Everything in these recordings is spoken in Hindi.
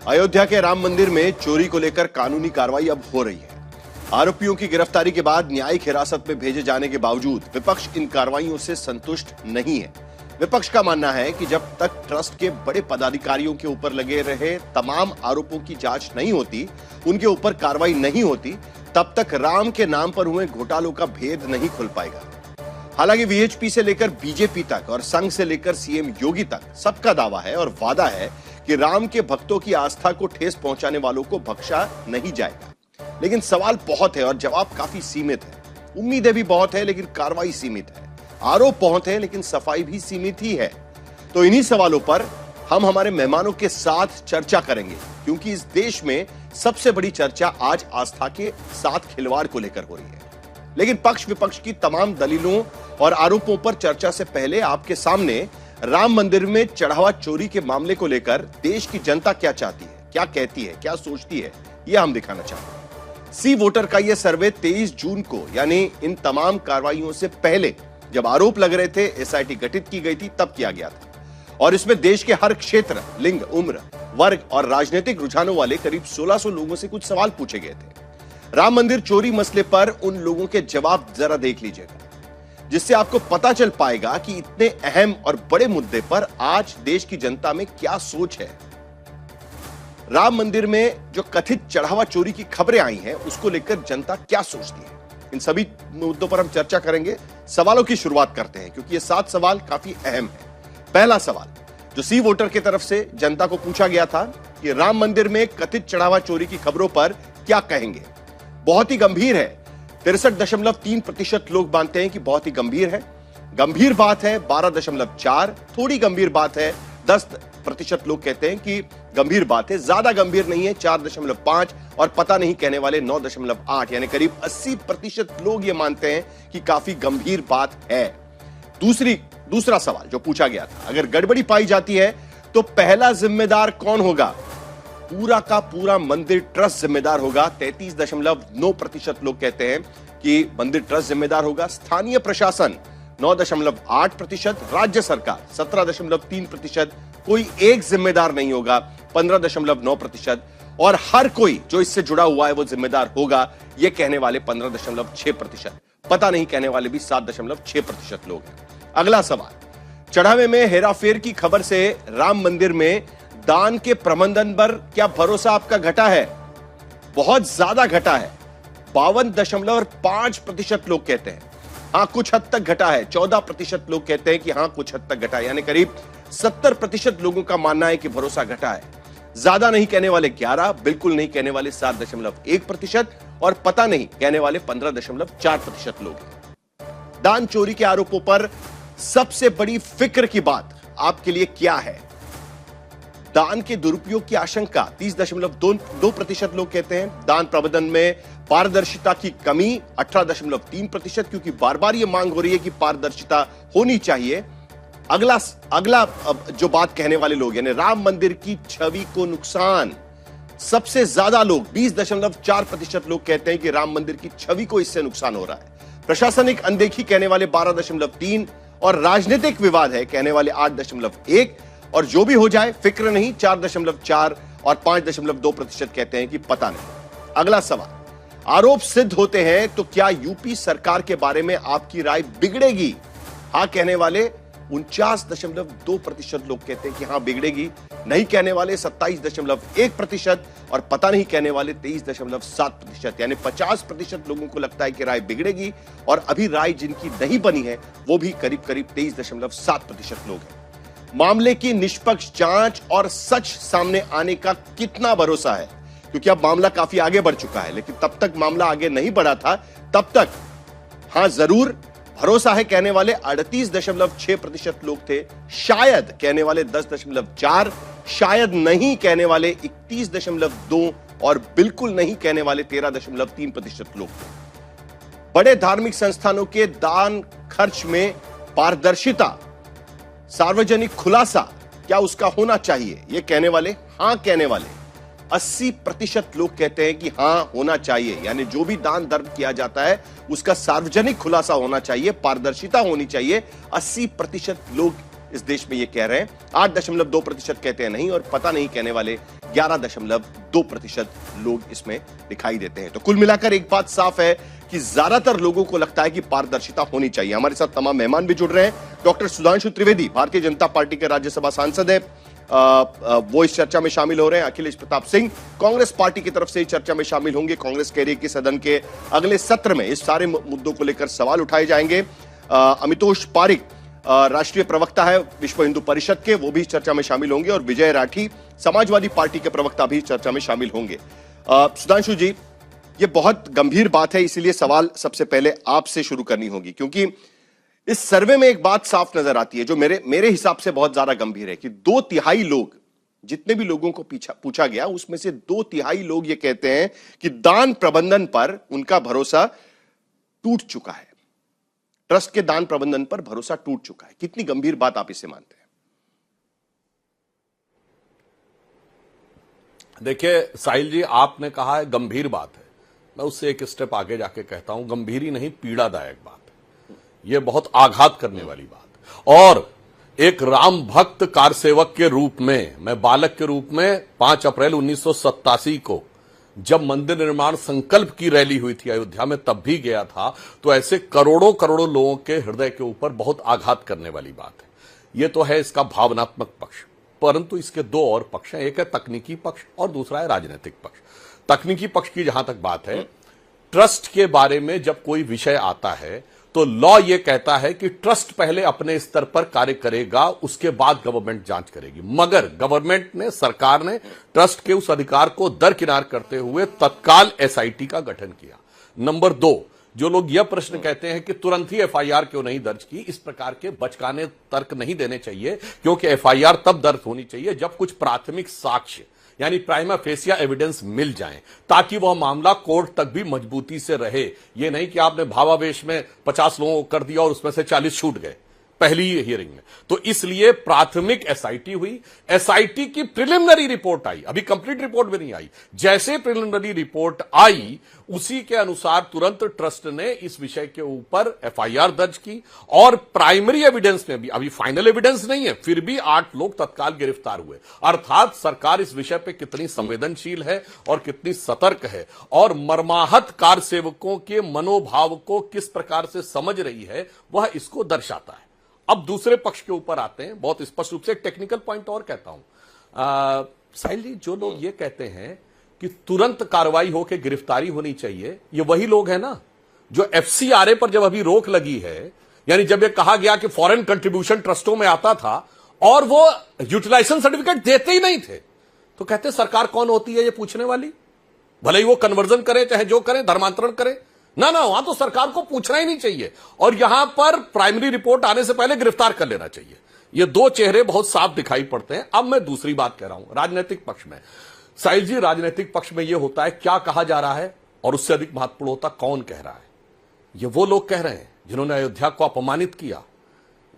अयोध्या के राम मंदिर में चोरी को लेकर कानूनी कार्रवाई अब हो रही है। आरोपियों की गिरफ्तारी के बाद न्यायिक हिरासत में भेजे जाने के बावजूद विपक्ष इन कार्रवाइयों से संतुष्ट नहीं है। विपक्ष का मानना है कि जब तक ट्रस्ट के बड़े पदाधिकारियों के ऊपर लगे रहे तमाम आरोपों की जांच नहीं होती, उनके ऊपर कार्रवाई नहीं होती, तब तक राम के नाम पर हुए घोटालों का भेद नहीं खुल पाएगा। हालांकि वीएचपी से लेकर बीजेपी तक और संघ से लेकर सीएम योगी तक सबका दावा है और वादा है कि राम के भक्तों की आस्था को ठेस पहुंचाने वालों को बख्शा नहीं जाएगा। लेकिन सवाल बहुत है और जवाब काफी सीमित है। उम्मीदें भी बहुत है लेकिन कार्रवाई सीमित है। आरोप बहुत है लेकिन सफाई भी सीमित ही है। तो इन्हीं सवालों पर हम हमारे मेहमानों के साथ चर्चा करेंगे, क्योंकि इस देश में सबसे बड़ी चर्चा आज आस्था के साथ खिलवाड़ को लेकर हो रही है। लेकिन पक्ष विपक्ष की तमाम दलीलों और आरोपों पर चर्चा से पहले आपके सामने राम मंदिर में चढ़ावा चोरी के मामले को लेकर देश की जनता क्या चाहती है, क्या कहती है, क्या सोचती है, यह हम दिखाना चाहते हैं। सी वोटर का यह सर्वे 23 जून को, यानी इन तमाम कार्रवाइयों से पहले जब आरोप लग रहे थे, एसआईटी गठित की गई थी, तब किया गया था। और इसमें देश के हर क्षेत्र, लिंग, उम्र, वर्ग और राजनीतिक रुझानों वाले करीब 1600 लोगों से कुछ सवाल पूछे गए थे। राम मंदिर चोरी मसले पर उन लोगों के जवाब जरा देख लीजिएगा, जिससे आपको पता चल पाएगा कि इतने अहम और बड़े मुद्दे पर आज देश की जनता में क्या सोच है। राम मंदिर में जो कथित चढ़ावा चोरी की खबरें आई हैं, उसको लेकर जनता क्या सोचती है, इन सभी मुद्दों पर हम चर्चा करेंगे। सवालों की शुरुआत करते हैं, क्योंकि ये 7 सवाल काफी अहम है। पहला सवाल जो सी वोटर की तरफ से जनता को पूछा गया था कि राम मंदिर में कथित चढ़ावा चोरी की खबरों पर क्या कहेंगे। बहुत ही गंभीर है। 63.3% लोग मानते हैं कि बहुत ही गंभीर है। गंभीर बात है 12.4, थोड़ी गंभीर बात है 10% लोग कहते हैं कि गंभीर बात है, ज्यादा गंभीर नहीं है 4.5 और पता नहीं कहने वाले 9.8, यानी करीब 80% लोग ये मानते हैं कि काफी गंभीर बात है। दूसरा सवाल जो पूछा गया था, अगर गड़बड़ी पाई जाती है तो पहला जिम्मेदार कौन होगा। पूरा का पूरा मंदिर ट्रस्ट जिम्मेदार होगा। 33.9% लोग कहते हैं कि मंदिर ट्रस्ट जिम्मेदार होगा। स्थानीय प्रशासन 9.8%, राज्य सरकार 17.3%, कोई एक जिम्मेदार नहीं होगा 15.9%, और हर कोई जो इससे जुड़ा हुआ है वो जिम्मेदार होगा, ये कहने वाले 15.6%, पता नहीं कहने वाले भी 7.6% लोग हैं। अगला सवाल, चढ़ावे में हेराफेर की खबर से राम मंदिर में दान के प्रबंधन पर क्या भरोसा आपका घटा है। बहुत ज्यादा घटा है। 52.5% लोग कहते हैं हां कुछ हद तक घटा है। 14% लोग कहते हैं कि हां कुछ हद तक घटा है, यानी करीब 70% लोगों का मानना है कि भरोसा घटा है। ज्यादा नहीं कहने वाले 11, बिल्कुल नहीं कहने वाले 7.1% और पता नहीं कहने वाले 15.4% लोग हैं। दान चोरी के आरोपों पर सबसे बड़ी फिक्र की बात आपके लिए क्या है। दान के दुरुपयोग की आशंका 30.2% लोग कहते हैं। दान प्रबंधन में पारदर्शिता की कमी 18.3%, क्योंकि बार बार यह मांग हो रही है कि पारदर्शिता होनी चाहिए। अगला जो बात कहने वाले लोग, यानी राम मंदिर की छवि को नुकसान, सबसे ज्यादा लोग 20.4% लोग कहते हैं कि राम मंदिर की छवि को इससे नुकसान हो रहा है। प्रशासनिक अनदेखी कहने वाले 12.3 और राजनीतिक विवाद है कहने वाले 8.1, और जो भी हो जाए फिक्र नहीं 4.4 और 5.2% कहते हैं कि पता नहीं। अगला सवाल, आरोप सिद्ध होते हैं तो क्या यूपी सरकार के बारे में आपकी राय बिगड़ेगी। हां कहने वाले 49.2% लोग कहते हैं कि हां बिगड़ेगी। नहीं कहने वाले 27.1% और पता नहीं कहने वाले 23.7%, यानी 50% लोगों को लगता है कि राय बिगड़ेगी, और अभी राय जिनकी नहीं बनी है वो भी करीब 23.7% लोग हैं। मामले की निष्पक्ष जांच और सच सामने आने का कितना भरोसा है, क्योंकि अब मामला काफी आगे बढ़ चुका है, लेकिन तब तक मामला आगे नहीं बढ़ा था। तब तक हां जरूर भरोसा है कहने वाले 38.6% लोग थे। शायद कहने वाले 10.4, शायद नहीं कहने वाले 31.2 और बिल्कुल नहीं कहने वाले 13.3% लोग थे। बड़े धार्मिक संस्थानों के दान खर्च में पारदर्शिता, सार्वजनिक खुलासा क्या उसका होना चाहिए, ये कहने वाले हां कहने वाले 80% लोग कहते हैं कि हां होना चाहिए, यानी जो भी दान धर्म किया जाता है उसका सार्वजनिक खुलासा होना चाहिए, पारदर्शिता होनी चाहिए। 80% लोग इस देश में ये कह रहे हैं। 8.2% कहते हैं नहीं, और पता नहीं कहने वाले 11.2% लोग इसमें दिखाई देते हैं। तो कुल मिलाकर एक बात साफ है कि ज्यादातर लोगों को लगता है कि पारदर्शिता होनी चाहिए। हमारे साथ तमाम मेहमान भी जुड़ रहे हैं। डॉक्टर सुधांशु त्रिवेदी भारतीय जनता पार्टी के राज्यसभा सांसद है, वो इस चर्चा में शामिल हो रहे हैं। अखिलेश प्रताप सिंह कांग्रेस पार्टी की तरफ से इस चर्चा में शामिल होंगे। कांग्रेस कह रही है कि सदन के अगले सत्र में इस सारे मुद्दों को लेकर सवाल उठाए जाएंगे। अमितोष पारिक राष्ट्रीय प्रवक्ता है विश्व हिंदू परिषद के, वो भी इस चर्चा में शामिल होंगे। और विजय राठी समाजवादी पार्टी के प्रवक्ता भी इस चर्चा में शामिल होंगे। सुधांशु जी, ये बहुत गंभीर बात है, इसीलिए सवाल सबसे पहले आपसे शुरू करनी होगी, क्योंकि इस सर्वे में एक बात साफ नजर आती है जो मेरे हिसाब से बहुत ज्यादा गंभीर है कि 2/3 लोग, जितने भी लोगों को पूछा गया उसमें से 2/3 लोग ये कहते हैं कि दान प्रबंधन पर उनका भरोसा टूट चुका है। ट्रस्ट के दान प्रबंधन पर भरोसा टूट चुका है। कितनी गंभीर बात आप इसे मानते हैं? देखिए साहिल जी, आपने कहा है गंभीर बात है, मैं उससे एक स्टेप आगे जाके कहता हूं गंभीर ही नहीं, पीड़ादायक बात है। यह बहुत आघात करने वाली बात। और एक राम भक्त कारसेवक के रूप में, मैं बालक के रूप में 5 अप्रैल 1987 को जब मंदिर निर्माण संकल्प की रैली हुई थी अयोध्या में, तब भी गया था। तो ऐसे करोड़ों करोड़ों लोगों के हृदय के ऊपर बहुत आघात करने वाली बात है। यह तो है इसका भावनात्मक पक्ष, परंतु इसके 2 और पक्ष हैं। एक है तकनीकी पक्ष और दूसरा है राजनीतिक पक्ष। तकनीकी पक्ष की जहां तक बात है, ट्रस्ट के बारे में जब कोई विषय आता है तो लॉ यह कहता है कि ट्रस्ट पहले अपने स्तर पर कार्य करेगा, उसके बाद गवर्नमेंट जांच करेगी। मगर गवर्नमेंट ने, सरकार ने ट्रस्ट के उस अधिकार को दरकिनार करते हुए तत्काल एसआईटी का गठन किया। नंबर 2, जो लोग यह प्रश्न कहते हैं कि तुरंत ही एफआईआर क्यों नहीं दर्ज की, इस प्रकार के बचकाने तर्क नहीं देने चाहिए, क्योंकि एफआईआर तब दर्ज होनी चाहिए जब कुछ प्राथमिक साक्ष्य यानी प्राइमा फेसिया एविडेंस मिल जाएं, ताकि वह मामला कोर्ट तक भी मजबूती से रहे। यह नहीं कि आपने भावावेश में 50 लोगों को कर दिया और उसमें से 40 छूट गए पहली हियरिंग में। तो इसलिए प्राथमिक एसआईटी हुई, एसआईटी की प्रिलिमिनरी रिपोर्ट आई, अभी कंप्लीट रिपोर्ट भी नहीं आई। जैसे प्रिलिमिनरी रिपोर्ट आई उसी के अनुसार तुरंत ट्रस्ट ने इस विषय के ऊपर एफआईआर दर्ज की। और प्राइमरी एविडेंस में भी, अभी फाइनल एविडेंस नहीं है, फिर भी 8 लोग तत्काल गिरफ्तार हुए। अर्थात सरकार इस विषय पर कितनी संवेदनशील है और कितनी सतर्क है, और मर्माहत कार सेवकों के मनोभाव को किस प्रकार से समझ रही है, वह इसको दर्शाता है। अब दूसरे पक्ष के ऊपर आते हैं, बहुत स्पष्ट रूप से टेक्निकल पॉइंट और कहता हूं साहिल जी, जो लोग ये कहते हैं कि तुरंत कार्रवाई होकर गिरफ्तारी होनी चाहिए, ये वही लोग हैं ना जो एफसीआरए पर जब अभी रोक लगी है, यानी जब ये कहा गया कि फॉरेन कंट्रीब्यूशन ट्रस्टों में आता था और वो यूटिलाइजेशन सर्टिफिकेट देते ही नहीं थे, तो कहते सरकार कौन होती है ये पूछने वाली, भले ही वो कन्वर्जन करे चाहे जो करें, धर्मांतरण करे, ना वहां तो सरकार को पूछना ही नहीं चाहिए, और यहां पर प्राइमरी रिपोर्ट आने से पहले गिरफ्तार कर लेना चाहिए। ये 2 चेहरे बहुत साफ दिखाई पड़ते हैं। अब मैं दूसरी बात कह रहा हूं, राजनीतिक पक्ष में। साहिल जी, राजनीतिक पक्ष में यह होता है क्या कहा जा रहा है, और उससे अधिक महत्वपूर्ण होता कौन कह रहा है। ये वो लोग कह रहे हैं जिन्होंने अयोध्या को अपमानित किया,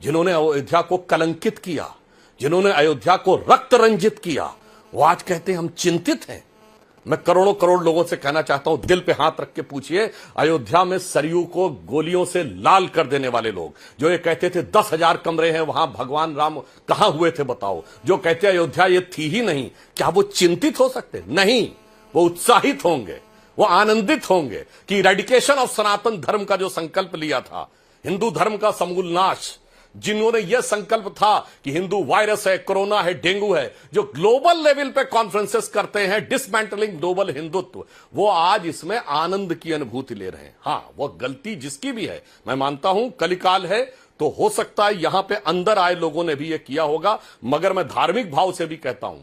जिन्होंने अयोध्या को कलंकित किया, जिन्होंने अयोध्या को रक्त रंजित किया, वो आज कहते हैं हम चिंतित हैं। मैं करोड़ों करोड़ लोगों से कहना चाहता हूं, दिल पे हाथ रख के पूछिए, अयोध्या में सरयू को गोलियों से लाल कर देने वाले लोग, जो ये कहते थे 10,000 कमरे हैं वहां, भगवान राम कहां हुए थे बताओ, जो कहते अयोध्या ये थी ही नहीं, क्या वो चिंतित हो सकते? नहीं, वो उत्साहित होंगे, वो आनंदित होंगे कि इरेडिकेशन ऑफ सनातन धर्म का जो संकल्प लिया था, हिंदू धर्म का समूल नाश, जिन्होंने यह संकल्प था कि हिंदू वायरस है, कोरोना है, डेंगू है, जो ग्लोबल लेवल पे कॉन्फ्रेंसेस करते हैं डिसमेंटलिंग ग्लोबल हिंदुत्व, वो आज इसमें आनंद की अनुभूति ले रहे हैं। हां, वो गलती जिसकी भी है, मैं मानता हूं कलिकाल है, तो हो सकता है यहां पे अंदर आए लोगों ने भी यह किया होगा, मगर मैं धार्मिक भाव से भी कहता हूं,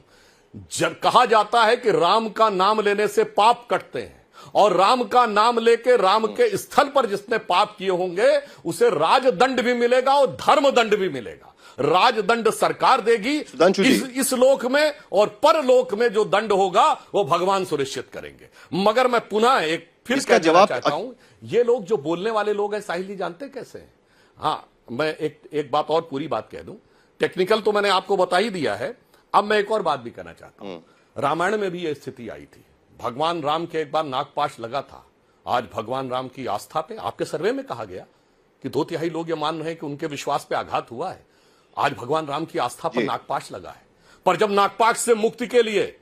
जब कहा जाता है कि राम का नाम लेने से पाप कटते हैं, और राम का नाम लेके राम के स्थल पर जिसने पाप किए होंगे उसे राजदंड भी मिलेगा और धर्मदंड भी मिलेगा। राजदंड सरकार देगी इस लोक में, और परलोक में जो दंड होगा वो भगवान सुनिश्चित करेंगे। मगर मैं पुनः एक फिर इसका जवाब चाहता हूं, ये लोग जो बोलने वाले लोग हैं साहिल जी, जानते कैसे हैं? हां, मैं एक बात और पूरी बात कह दूं, टेक्निकल तो मैंने आपको बता ही दिया है। अब मैं एक और बात भी कहना चाहता हूं, रामायण में भी यह स्थिति आई थी, भगवान राम के एक बार नागपाश लगा था। आज भगवान राम की आस्था पे, आपके सर्वे में कहा गया कि 2/3 लोग ये मान रहे हैं कि उनके विश्वास पे आघात हुआ है। आज भगवान राम की आस्था पर नागपाश लगा है, पर जब नागपाश से मुक्ति के लिए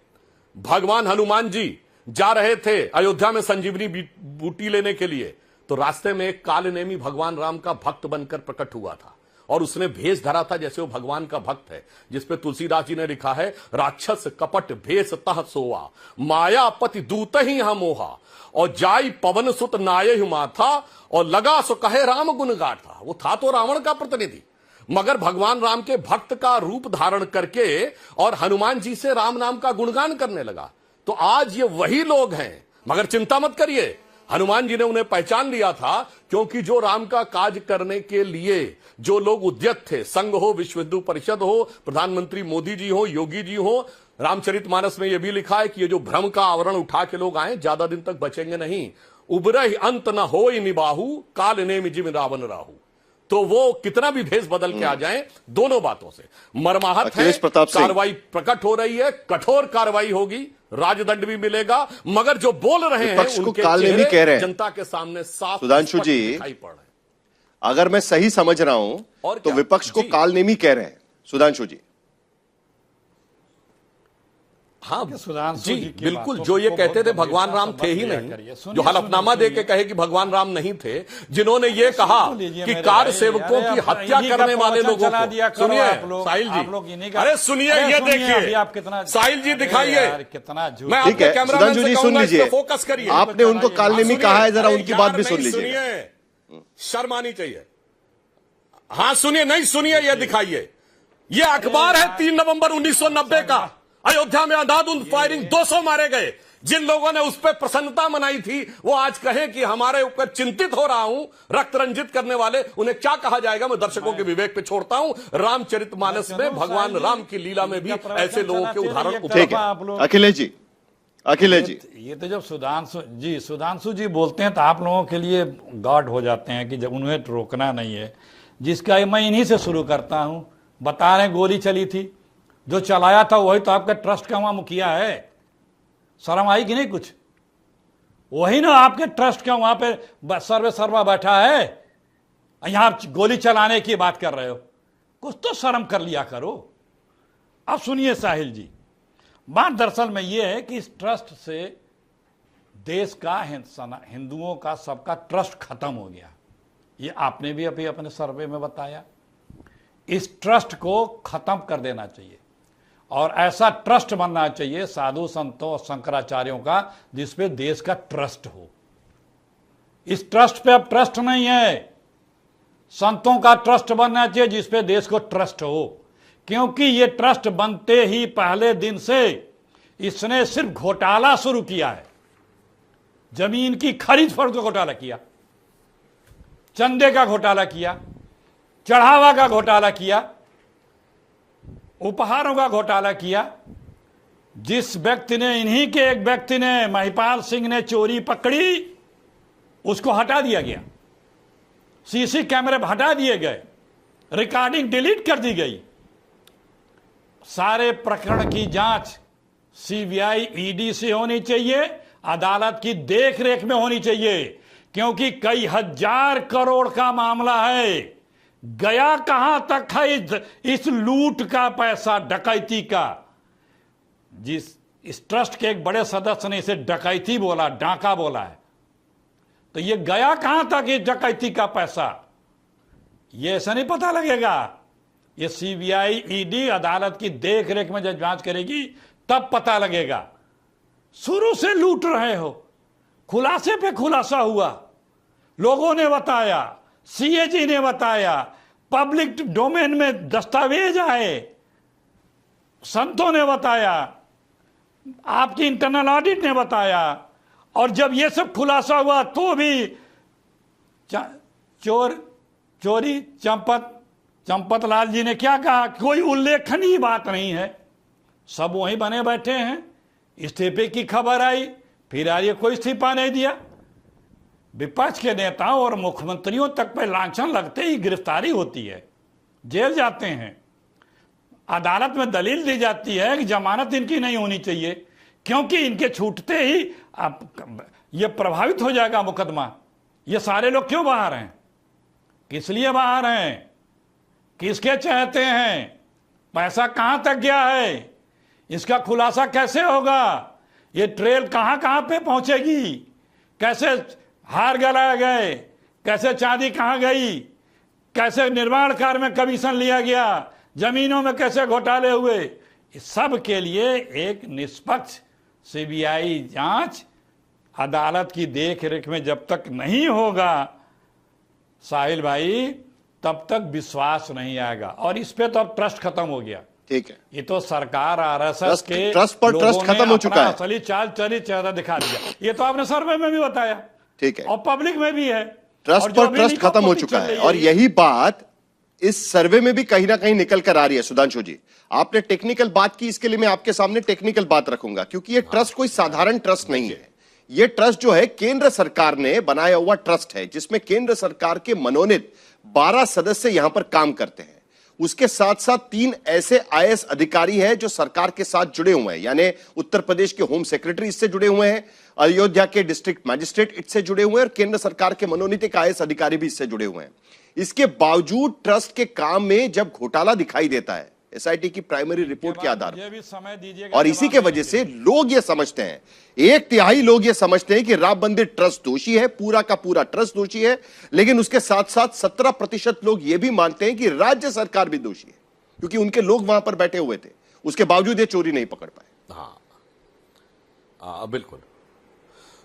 भगवान हनुमान जी जा रहे थे अयोध्या में संजीवनी बूटी लेने के लिए, तो रास्ते में एक कालनेमी भगवान राम का भक्त बनकर प्रकट हुआ था और उसने भेष धरा था जैसे वो भगवान का भक्त है, जिसपे तुलसीदास जी ने लिखा है, राक्षस कपट भेष तह सोआ, मायापति दूत ही हम मोहा, और जाई पवन सुत नाये माथा, और लगा सो कहे राम गुण गाथा। वो था तो रावण का प्रतिनिधि, मगर भगवान राम के भक्त का रूप धारण करके और हनुमान जी से राम नाम का गुणगान करने लगा। तो आज ये वही लोग हैं, मगर चिंता मत करिए, हनुमान जी ने उन्हें पहचान लिया था, क्योंकि जो राम का काज करने के लिए जो लोग उद्यत थे, संघ हो, विश्व हिंदू परिषद हो, प्रधानमंत्री मोदी जी हो, योगी जी हो, रामचरितमानस में यह भी लिखा है कि ये जो भ्रम का आवरण उठा के लोग आए ज्यादा दिन तक बचेंगे नहीं। उबरहि अंत न होय निबाहु, काल नेमि जिमि रावण राहु। तो वो कितना भी भेष बदल के आ जाएं, दोनों बातों से मर्माहत है। कार्रवाई प्रकट हो रही है, कठोर कार्रवाई होगी, राजदंड भी मिलेगा, मगर जो बोल रहे हैं उनके चेहरे जनता के सामने साफ सुधांशु जी दिखाई पड़ रहे हैं। अगर मैं सही समझ रहा हूं तो विपक्ष को कालनेमी कह रहे हैं सुधांशु जी। हाँ जी बिल्कुल, जो ये कहते थे भगवान राम थे ही नहीं, जो हलफनामा दे के कहे कि भगवान राम नहीं थे, जिन्होंने ये कहा कि कार सेवकों की हत्या करने वाले लोगों को, सुनिए साहिल जी, अरे सुनिए, ये देखिए साहिल जी दिखाइए, मैं आपके कैमरामैन से कहूंगा इस पे फोकस करिए। आपने उनको कालनेमी कहा है, जरा उनकी बात भी सुन लीजिए। शर्म आनी चाहिए। हाँ सुनिए, नहीं सुनिए, ये दिखाइए, ये अखबार है 3 नवंबर 1990 का, अयोध्या में अंधाधुंध फायरिंग, 200 मारे गए। जिन लोगों ने उस पर प्रसन्नता मनाई थी वो आज कहें कि हमारे ऊपर चिंतित हो रहा हूं, रक्त रंजित करने वाले, उन्हें क्या कहा जाएगा मैं दर्शकों के विवेक पे छोड़ता हूं। रामचरितमानस में भगवान राम की लीला में भी ऐसे लोगों के उदाहरण ठीक है। अखिलेश जी, अखिलेश जी, ये तो जब सुधांशु जी बोलते हैं तो आप लोगों के लिए गार्ड हो जाते हैं कि जब उन्हें रोकना नहीं है, जिसका मैं इन्हीं से शुरू करता हूं। बता रहे गोली चली थी, जो चलाया था वही तो आपका ट्रस्ट का वहां मुखिया है। शर्म आई कि नहीं कुछ? वही ना आपके ट्रस्ट का वहां पे सर्वे सर्वा बैठा है, यहां आप गोली चलाने की बात कर रहे हो। कुछ तो शर्म कर लिया करो। अब सुनिए साहिल जी, बात दरअसल में यह है कि इस ट्रस्ट से देश का, हिंदुओं का, सबका ट्रस्ट खत्म हो गया। ये आपने भी अभी अपने सर्वे में बताया। इस ट्रस्ट को खत्म कर देना चाहिए और ऐसा ट्रस्ट बनना चाहिए साधु संतों और शंकराचार्यों का जिसपे देश का ट्रस्ट हो। इस ट्रस्ट पे अब ट्रस्ट नहीं है। संतों का ट्रस्ट बनना चाहिए जिसपे देश को ट्रस्ट हो, क्योंकि ये ट्रस्ट बनते ही पहले दिन से इसने सिर्फ घोटाला शुरू किया है। जमीन की खरीद फरोख्त का घोटाला किया, चंदे का घोटाला किया, चढ़ावा का घोटाला किया, उपहारों का घोटाला किया। जिस व्यक्ति ने, इन्हीं के एक व्यक्ति ने, महिपाल सिंह ने चोरी पकड़ी, उसको हटा दिया गया, सीसी कैमरे हटा दिए गए, रिकॉर्डिंग डिलीट कर दी गई। सारे प्रकरण की जांच सीबीआई ईडी से होनी चाहिए, अदालत की देखरेख में होनी चाहिए, क्योंकि कई हजार करोड़ का मामला है। गया कहां तक है इस लूट का पैसा, डकैती का? इस ट्रस्ट के एक बड़े सदस्य ने इसे डकैती बोला, डांका बोला है, तो ये गया कहां तक इस डकैती का पैसा? ये ऐसा नहीं पता लगेगा। ये सीबीआई ईडी अदालत की देखरेख में जब जांच करेगी तब पता लगेगा। शुरू से लूट रहे हो, खुलासे पे खुलासा हुआ, लोगों ने बताया, सीएजी ने बताया, पब्लिक डोमेन में दस्तावेज आए, संतों ने बताया, आपकी इंटरनल ऑडिट ने बताया, और जब ये सब खुलासा हुआ तो भी चोरी चंपत लाल जी ने क्या कहा? कोई उल्लेखनीय बात नहीं है, सब वहीं बने बैठे हैं। इस्तीफे की खबर आई, फिर आगे कोई इस्तीफा नहीं दिया। विपक्ष के नेताओं और मुख्यमंत्रियों तक पे लांछन लगते ही गिरफ्तारी होती है, जेल जाते हैं, अदालत में दलील दी जाती है कि जमानत इनकी नहीं होनी चाहिए, क्योंकि इनके छूटते ही ये प्रभावित हो जाएगा मुकदमा। ये सारे लोग क्यों बाहर हैं? किस लिए बाहर हैं? किसके चाहते हैं? पैसा कहां तक गया है? इसका खुलासा कैसे होगा? ये ट्रेल कहां कहां पे पहुंचेगी? कैसे हार गलाए गए? कैसे चांदी कहां गई? कैसे निर्माण कार्य में कमीशन लिया गया? जमीनों में कैसे घोटाले हुए? इस सब के लिए एक निष्पक्ष सीबीआई जांच अदालत की देखरेख में जब तक नहीं होगा साहिल भाई, तब तक विश्वास नहीं आएगा। और इस पे तो अब ट्रस्ट खत्म हो गया। ठीक है, ये तो सरकार आरएसएस के ट्रस्ट पर ट्रस्ट खत्म हो चुका है। असली चाल चली चेहरा दिखा दिया। ये तो आपने सर्वे में भी बताया, ठीक है, और पब्लिक में भी है। ट्रस्ट पर ट्रस्ट खत्म हो चुका है। और यही बात इस सर्वे में भी कहीं ना कहीं निकल कर आ रही है। सुधांशु जी, आपने टेक्निकल बात की, इसके लिए मैं आपके सामने टेक्निकल बात रखूंगा, क्योंकि ये ट्रस्ट कोई साधारण ट्रस्ट नहीं है। ये ट्रस्ट जो है केंद्र सरकार ने बनाया हुआ ट्रस्ट है, जिसमें केंद्र सरकार के मनोनीत 12 सदस्य यहां पर काम करते हैं। उसके साथ साथ 3 ऐसे आईएएस अधिकारी हैं जो सरकार के साथ जुड़े हुए हैं, यानी उत्तर प्रदेश के होम सेक्रेटरी इससे जुड़े हुए हैं, अयोध्या के डिस्ट्रिक्ट मजिस्ट्रेट इससे जुड़े हुए हैं, और केंद्र सरकार के मनोनीत एक आईएएस अधिकारी भी इससे जुड़े हुए हैं। इसके बावजूद ट्रस्ट के काम में जब घोटाला दिखाई देता है एसआईटी की प्राइमरी रिपोर्ट के आधार पर, और इसी के वजह से लोग ये समझते हैं, 1/3 लोग ये समझते हैं कि राम मंदिर ट्रस्ट दोषी है, पूरा का पूरा ट्रस्ट दोषी है। लेकिन उसके साथ साथ 17% लोग ये भी मानते हैं कि राज्य सरकार भी दोषी है, क्योंकि उनके लोग वहां पर बैठे हुए थे, उसके बावजूद ये चोरी नहीं पकड़ पाए। बिल्कुल,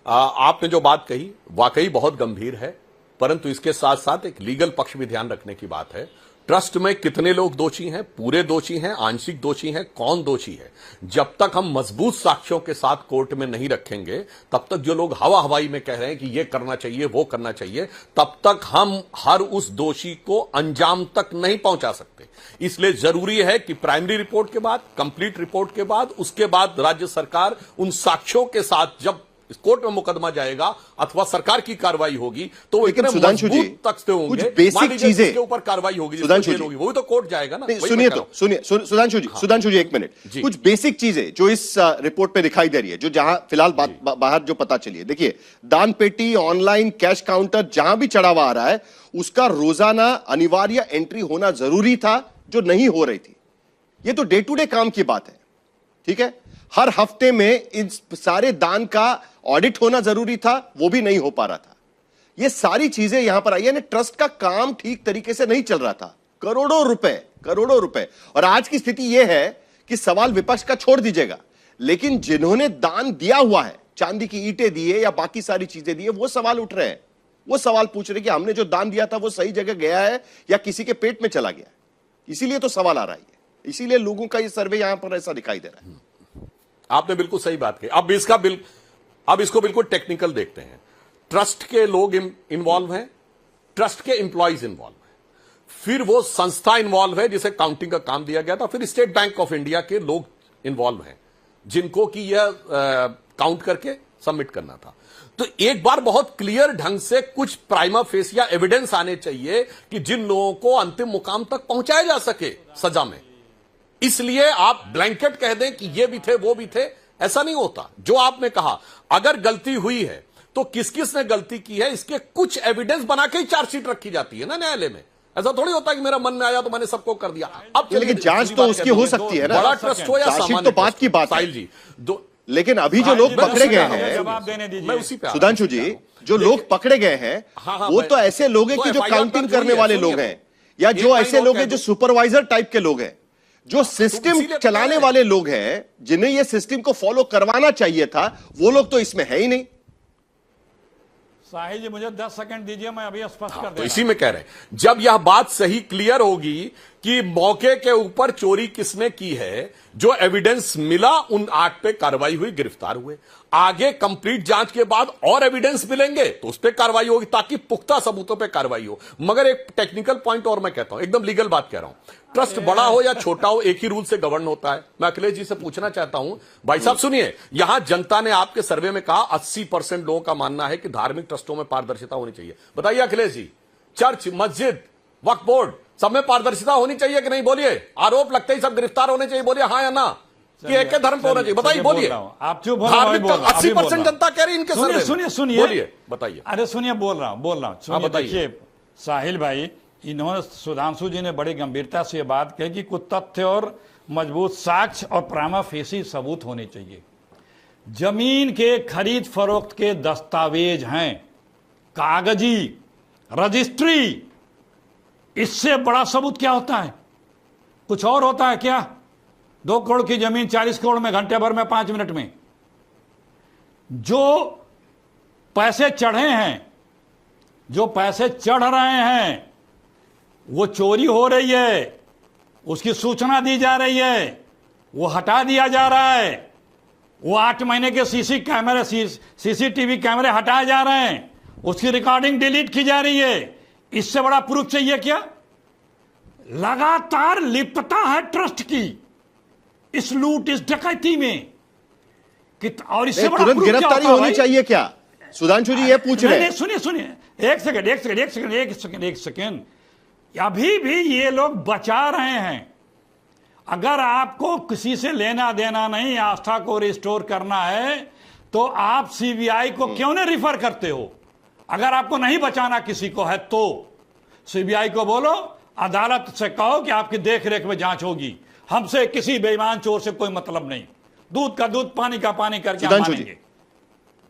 आपने जो बात कही वाकई बहुत गंभीर है, परंतु इसके साथ साथ एक लीगल पक्ष भी ध्यान रखने की बात है। ट्रस्ट में कितने लोग दोषी हैं, पूरे दोषी हैं, आंशिक दोषी हैं, कौन दोषी है, जब तक हम मजबूत साक्ष्यों के साथ कोर्ट में नहीं रखेंगे, तब तक जो लोग हवा हवाई में कह रहे हैं कि ये करना चाहिए वो करना चाहिए, तब तक हम हर उस दोषी को अंजाम तक नहीं पहुंचा सकते। इसलिए जरूरी है कि प्राइमरी रिपोर्ट के बाद, कंप्लीट रिपोर्ट के बाद, उसके बाद राज्य सरकार उन साक्ष्यों के साथ जब कोर्ट में मुकदमा जाएगा अथवा सरकार की कार्रवाई होगी, तो वो इतने मजबूत तख्ते होंगे, कुछ बेसिक चीजें के ऊपर कार्रवाई होगी, होगी, वो भी तो कोर्ट जाएगा ना। सुनिए सुधांशु जी, एक मिनट, कुछ बेसिक चीजें जो इस रिपोर्ट में दिखाई दे रही है, जो जहां फिलहाल बाहर जो पता चली है। देखिए, दान पेटी, ऑनलाइन कैश काउंटर, जहां भी चढ़ावा आ रहा है उसका रोजाना अनिवार्य एंट्री होना जरूरी था, जो नहीं हो रही थी। ये तो डे टू डे काम की बात है, ठीक है। हर हफ्ते में इन सारे दान का ऑडिट होना जरूरी था, वो भी नहीं हो पा रहा था। ये सारी चीजें यहां पर आई, यानी ट्रस्ट का काम ठीक तरीके से नहीं चल रहा था। करोड़ों रुपए। और आज की स्थिति यह है कि सवाल विपक्ष का छोड़ दीजिएगा, लेकिन जिन्होंने दान दिया हुआ है, चांदी की ईंटें दिए या बाकी सारी चीजें दी है, वो सवाल उठ रहे हैं। वो सवाल पूछ रहे कि हमने जो दान दिया था वो सही जगह गया है या किसी के पेट में चला गया। इसीलिए तो सवाल आ रहा है, इसीलिए लोगों का ये सर्वे यहां पर ऐसा दिखाई दे रहा है। आपने बिल्कुल सही बात की। अब इसको बिल्कुल टेक्निकल देखते हैं। ट्रस्ट के लोग इन्वॉल्व हैं, ट्रस्ट के एम्प्लॉइज इन्वॉल्व हैं, फिर वो संस्था इन्वॉल्व है जिसे काउंटिंग का काम दिया गया था, फिर स्टेट बैंक ऑफ इंडिया के लोग इन्वॉल्व हैं जिनको कि यह काउंट करके सबमिट करना था। तो एक बार बहुत क्लियर ढंग से कुछ प्राइमा फेसिया एविडेंस आने चाहिए कि जिन लोगों को अंतिम मुकाम तक पहुंचाया जा सके सजा में। इसलिए आप ब्लैंकेट कह दें कि ये भी थे वो भी थे, ऐसा नहीं होता। जो आपने कहा, अगर गलती हुई है तो किस किस ने गलती की है, इसके कुछ एविडेंस बना के ही चार्जशीट रखी जाती है ना न्यायालय में। ऐसा थोड़ी होता है कि मेरा मन में आया तो मैंने सबको कर दिया। अब लेकिन जांच तो उसकी हो सकती है ना, बड़ा ट्रस्ट हो या सामान्य, तो बात की बात साहिल जी, लेकिन अभी जो लोग पकड़े गए हैं, जवाब देने दीजिए। मैं उसी पे सुधांशु जी, जो लोग पकड़े गए हैं वो तो ऐसे लोग हैं कि जो काउंटिंग करने वाले लोग हैं, या जो ऐसे लोग हैं जो सुपरवाइजर टाइप के लोग हैं, जो सिस्टम चलाने वाले लोग हैं, जिन्हें ये सिस्टम को फॉलो करवाना चाहिए था, वो लोग तो इसमें है ही नहीं। साहिल जी, मुझे 10 सेकंड दीजिए, मैं अभी स्पष्ट कर तो इसी में कह रहे हैं, जब यह बात सही क्लियर होगी कि मौके के ऊपर चोरी किसने की है, जो एविडेंस मिला उन 8 पे कार्रवाई हुई, गिरफ्तार हुए। आगे कंप्लीट जांच के बाद और एविडेंस मिलेंगे तो उस पर कार्रवाई होगी, ताकि पुख्ता सबूतों पे कार्रवाई हो। मगर एक टेक्निकल पॉइंट और मैं कहता हूं, एकदम लीगल बात कह रहा हूं, ट्रस्ट बड़ा हो या छोटा हो, एक ही रूल से गवर्न होता है। मैं अखिलेश जी से पूछना चाहता हूं, भाई साहब सुनिए, यहां जनता ने आपके सर्वे में कहा 80% लोगों का मानना है कि धार्मिक ट्रस्टों में पारदर्शिता होनी चाहिए। बताइए अखिलेश जी, चर्च, मस्जिद, वक्फ बोर्ड, सब में पारदर्शिता होनी चाहिए कि नहीं? बोलिए। आरोप लगते ही सब गिरफ्तार होने चाहिए, बोलिए हाँ या ना, कि एक धर्म पे होना चाहिए? बताइए, बोलिए। आप चुप हो, 80% जनता कह रही इनके सर्वे। सुनिए, बोलिए, बताइए। अरे सुनिए, बोल रहा हूं। देखिए साहिल भाई, इन्होंने, सुधांशु जी ने बड़ी गंभीरता से यह बात कही कि कुछ तथ्य और मजबूत साक्ष्य और प्रामा फेसी सबूत होने चाहिए। जमीन के खरीद फरोख्त के दस्तावेज हैं, कागजी रजिस्ट्री, इससे बड़ा सबूत क्या होता है? कुछ और होता है क्या? 2 करोड़ की जमीन 40 करोड़ में घंटे भर में 5 मिनट में। जो पैसे चढ़े हैं, जो पैसे चढ़ रहे हैं, वो चोरी हो रही है, उसकी सूचना दी जा रही है, वो हटा दिया जा रहा है, वो 8 महीने के सीसीटीवी कैमरे हटाए जा रहे हैं, उसकी रिकॉर्डिंग डिलीट की जा रही है। इससे बड़ा प्रूफ चाहिए क्या? लगातार लिप्तता है ट्रस्ट की इस लूट, इस डकैती में। और इससे बड़ा तुरंत गिरफ्तारी होनी चाहिए क्या? सुधांशु जी ये पूछ रहे हैं। सुनिए एक सेकंड। अभी भी ये लोग बचा रहे हैं। अगर आपको किसी से लेना देना नहीं, आस्था को रिस्टोर करना है, तो आप सीबीआई को क्यों नहीं रिफर करते हो? अगर आपको नहीं बचाना किसी को है तो सीबीआई को बोलो, अदालत से कहो कि आपकी देखरेख में जांच होगी, हमसे किसी बेईमान चोर से कोई मतलब नहीं। दूध का दूध, पानी का पानी करके हम मानेंगे।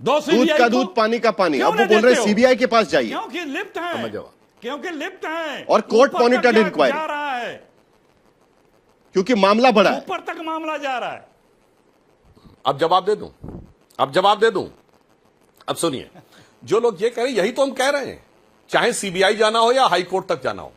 दूध का दूध, पानी का पानी। अब वो बोल रहे सीबीआई के पास जाइए क्योंकि लिप्त है और कोर्ट मॉनिटर्ड इंक्वायरी जा रहा है, क्योंकि मामला बड़ा है, ऊपर तक मामला जा रहा है। अब जवाब दे दूं। अब सुनिए, जो लोग ये कह रहे हैं, यही तो हम कह रहे हैं, चाहे सीबीआई जाना हो या हाई कोर्ट तक जाना हो,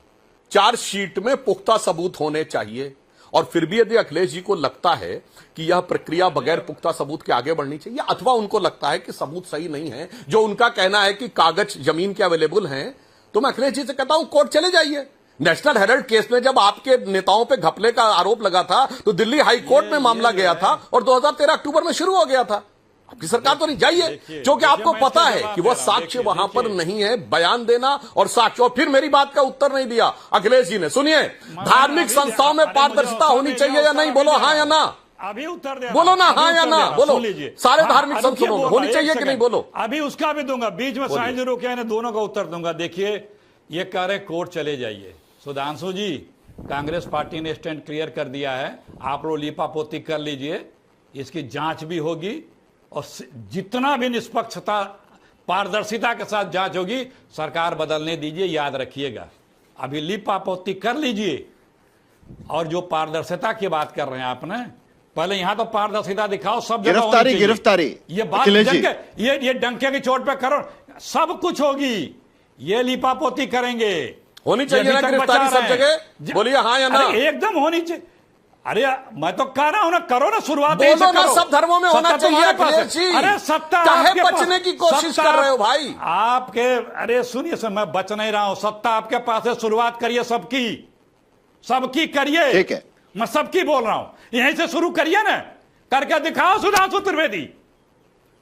चार्जशीट में पुख्ता सबूत होने चाहिए। और फिर भी यदि अखिलेश जी को लगता है कि यह प्रक्रिया बगैर पुख्ता सबूत के आगे बढ़नी चाहिए, अथवा उनको लगता है कि सबूत सही नहीं है, जो उनका कहना है कि कागज जमीन के अवेलेबल हैं, तो मैं अखिलेश जी से कहता हूं कोर्ट चले जाइए। नेशनल हेराल्ड केस में जब आपके नेताओं पे घपले का आरोप लगा था, तो दिल्ली हाई कोर्ट में मामला गया था और 2013 अक्टूबर में शुरू हो गया था। आपकी सरकार तो नहीं, जाइए, क्योंकि आपको पता है कि वह साक्ष्य वहां पर नहीं है। बयान देना और साक्ष्य। और फिर मेरी बात का उत्तर नहीं दिया अखिलेश जी ने। सुनिए, धार्मिक संस्थाओं में पारदर्शिता होनी चाहिए या नहीं? बोलो हाँ या ना। अभी उत्तर दे, बोलो ना, हाँ या ना बोलो। सारे धार्मिक संस्थानों में होनी चाहिए कि नहीं? बोलो। अभी उसका भी दूंगा, बीच में साइंस रोके ने दोनों का उत्तर दूंगा। देखिए, ये कह रहे कोर्ट चले जाइए। सुधांशु जी, कांग्रेस पार्टी ने स्टैंड क्लियर कर दिया है, आप लोग लीपापोती कर लीजिए, इसकी जांच भी होगी और जितना भी निष्पक्षता पारदर्शिता के साथ जांच होगी, सरकार बदलने दीजिए। याद रखिएगा, अभी लीपापोती कर लीजिए। और जो पारदर्शिता की बात कर रहे हैं आपने, पहले यहां तो पारदर्शिता दिखाओ, सब जगह गिरफ्तारी। ये बात ये डंके की चोट पे करो, सब कुछ होगी। ये लीपापोती करेंगे, होनी चाहिए ना गिरफ्तारी सब जगह? बोलिए हाँ या ना। एकदम होनी चाहिए। अरे मैं तो कह रहा हूं ना, करो ना शुरुआत। बोलो ना, सब धर्मों में होना चाहिए अखिलेश जी। अरे सत्ता काहे बचने की कोशिश कर रहे हो भाई? आपके, अरे सुनिए सर, मैं बच नहीं रहा हूं, सत्ता आपके पास है, शुरुआत करिए सबकी करिए। ठीक है, मैं सबकी बोल रहा हूं, यहीं से शुरू करिए ना, करके दिखाओ सुधांशु त्रिवेदी।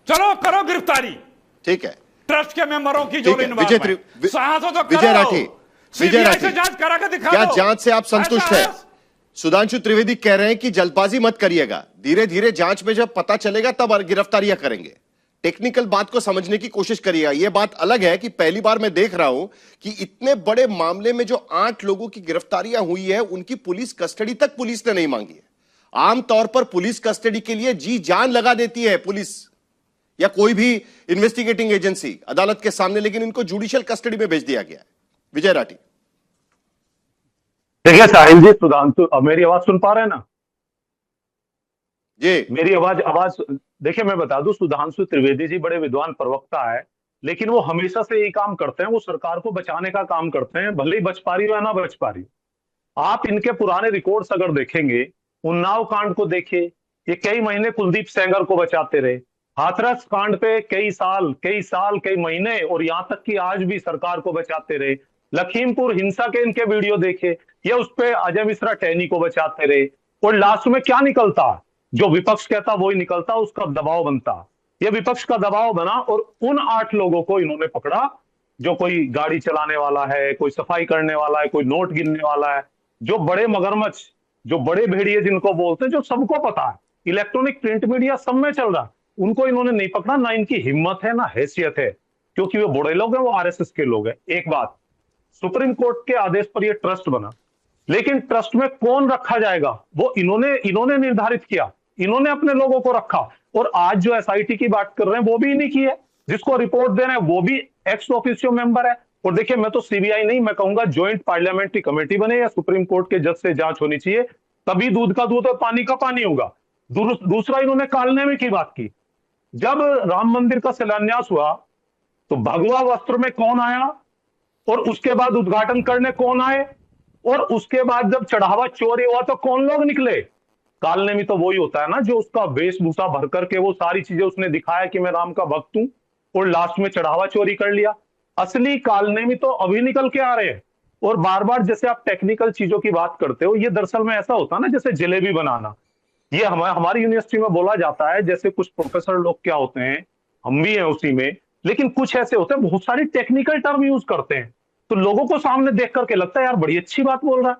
चलो करो गिरफ्तारी, ठीक है, ट्रस्ट के मेंबरों की जो विजय राठी से जांच करा के दिखा। क्या जांच से आप संतुष्ट हैं? सुधांशु त्रिवेदी कह रहे हैं कि जल्दबाजी मत करिएगा, धीरे धीरे जांच में जब पता चलेगा तब गिरफ्तारियां करेंगे। टेक्निकल बात को समझने की कोशिश करिएगा। यह बात अलग है कि पहली बार मैं देख रहा हूं कि इतने बड़े मामले में जो 8 लोगों की गिरफ्तारियां हुई है, उनकी पुलिस कस्टडी तक पुलिस ने नहीं मांगी है। आमतौर पर पुलिस कस्टडी के लिए जी जान लगा देती है पुलिस या कोई भी इन्वेस्टिगेटिंग एजेंसी अदालत के सामने, लेकिन इनको जुडिशियल कस्टडी में भेज दिया गया है। विजय राठी। देखिए साहिल जी, सुधांशु, मेरी आवाज सुन पा रहे हैं ना जी? मेरी आवाज देखिए, मैं बता दूं, सुधांशु त्रिवेदी जी बड़े विद्वान प्रवक्ता है, लेकिन वो हमेशा से यही काम करते हैं, वो सरकार को बचाने का काम करते हैं, भले ही बच पा रही हो या ना बच पा रही हो। आप इनके पुराने रिकॉर्ड्स अगर देखेंगे, उन्नाव कांड को देखिए, ये कई महीने कुलदीप सेंगर को बचाते रहे। हाथरस कांड पे कई साल कई महीने और यहां तक कि आज भी सरकार को बचाते रहे। लखीमपुर हिंसा के इनके वीडियो देखे, ये उस पे अजय मिश्रा टहनी को बचाते रहे। और लास्ट में क्या निकलता? जो विपक्ष कहता वही निकलता, उसका दबाव बनता। ये विपक्ष का दबाव बना और उन 8 लोगों को इन्होंने पकड़ा, जो कोई गाड़ी चलाने वाला है, कोई सफाई करने वाला है, कोई नोट गिनने वाला है, जो बड़े मगरमच्छ, जो बड़े भेड़िए जिनको बोलते हैं, जो सबको पता है, इलेक्ट्रॉनिक प्रिंट मीडिया सब में चल रहा, उनको इन्होंने नहीं पकड़ा। ना इनकी हिम्मत है, ना हैसियत है, क्योंकि वो बड़े लोग हैं, वो आरएसएस के लोग हैं। एक बात, सुप्रीम कोर्ट के आदेश पर यह ट्रस्ट बना, लेकिन ट्रस्ट में कौन रखा जाएगा वो इन्होंने निर्धारित किया, इन्होंने अपने लोगों को रखा। और आज जो एसआईटी की बात कर रहे हैं वो भी इन्हीं की है, जिसको रिपोर्ट दे रहे हैं वो भी एक्स ऑफिशियो मेंबर है। और देखिए, मैं तो सीबीआई नहीं, मैं कहूंगा ज्वाइंट पार्लियामेंट्री कमेटी बने या सुप्रीम कोर्ट के जज से जांच होनी चाहिए, तभी दूध का दूध और पानी का पानी होगा। दूसरा, इन्होंने कालनेमी की बात की। जब राम मंदिर का शिलान्यास हुआ तो भगवा वस्त्र में कौन आया, और उसके बाद उद्घाटन करने कौन आए, और उसके बाद जब चढ़ावा चोरी हुआ तो कौन लोग निकले। कालनेमी तो वही होता है ना, जो उसका वेशभूषा भर करके वो सारी चीजें उसने दिखाया कि मैं राम का भक्त हूं, और लास्ट में चढ़ावा चोरी कर लिया। असली कालनेमी तो अभी निकल के आ रहे हैं। और बार बार जैसे आप टेक्निकल चीजों की बात करते हो, ये दरअसल में ऐसा होता है ना जैसे जलेबी बनाना। ये हमारी यूनिवर्सिटी में बोला जाता है, जैसे कुछ प्रोफेसर लोग क्या होते हैं, हम भी हैं उसी में, लेकिन कुछ ऐसे होते हैं बहुत सारी टेक्निकल टर्म यूज करते हैं, तो लोगों को सामने देख करके लगता है यार बड़ी अच्छी बात बोल रहा है।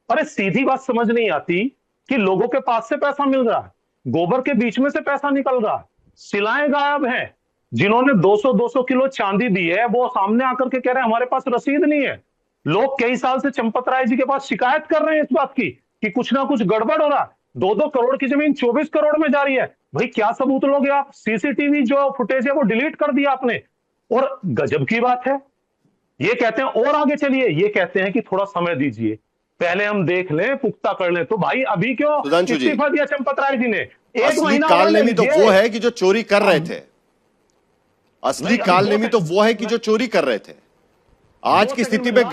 अरे सीधी बात समझ नहीं आती कि लोगों के पास से पैसा मिल रहा है, गोबर के बीच में से पैसा निकल रहा है, शिलाएं गायब है। जिन्होंने 200-200 किलो चांदी दी है वो सामने आकर के कह रहे हैं हमारे पास रसीद नहीं है। लोग कई साल से चंपत राय जी के पास शिकायत कर रहे हैं इस बात की कि कुछ ना कुछ गड़बड़ हो रहा है। 2-2 करोड़ की जमीन 24 करोड़ में जा रही है। भाई क्या सबूत लोगे आप? सीसीटीवी जो फुटेज है वो डिलीट कर दिया आपने। और गजब की बात है, ये कहते हैं और आगे चलिए, ये कहते हैं कि थोड़ा समय दीजिए, पहले हम देख लें, पुख्ता कर लें। तो भाई अभी क्यों सुधांशु जी, इस्तीफा दिया चंपत राय जी ने? एक असली महीना कालनेमी तो वो है कि जो चोरी कर रहे थे। असली कालनेमी तो वो है कि जो चोरी कर रहे थे। आज की स्थिति में